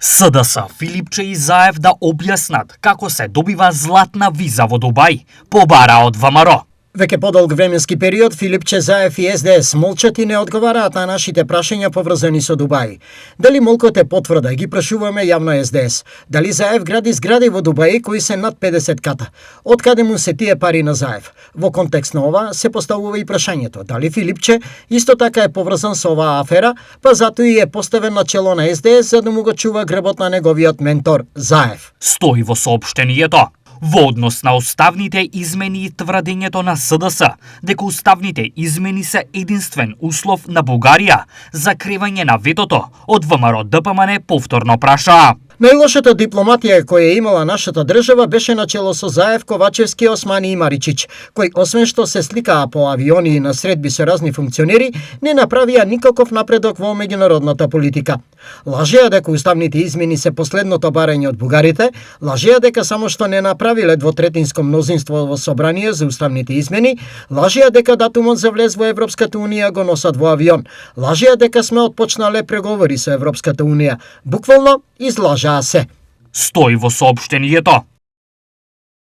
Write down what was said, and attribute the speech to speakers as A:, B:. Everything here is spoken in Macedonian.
A: СДС, Филипче и Заев да објаснат како се добива златна виза во Дубај, побара од ВМРО.
B: Веќе подолг временски период, Филипче Заев и СДС молчат и не одговараат на нашите прашања поврзани со Дубај. Дали молкот е потврда, ги прашуваме јавно СДС. Дали Заев гради згради во Дубај кои се над 50 ката? Од каде му се тие пари на Заев? Во контекст на ова се поставува и прашањето дали Филипче исто така е поврзан со оваа афера, па затоа и е поставен на чело на СДС за да му го чува грбот на неговиот ментор Заев.
A: Стои во соопштението. Во однос на уставните измени и тврдењето на СДС дека уставните измени се единствен услов на Бугарија за кревање на ветото, од ВМРО ДПМН повторно праша.
B: Најлошата дипломатија која имала нашата држава беше начело со Заев, Ковачевски, Османи и Маричич, кои освен што се сликаа по авиони и на средби со разни функционери, не направија никаков напредок во меѓународната политика. Лажеа дека уставните измени се последното барање од бугарите, лажеа дека само што не направиле двотретинско мнозинство во собрание за уставните измени, лажеа дека датумот за влез во Европската унија го носат во авион, лажеа дека сме отпочнале преговори со Европската унија. Буквално излажаа се.
A: Стои во соопштението.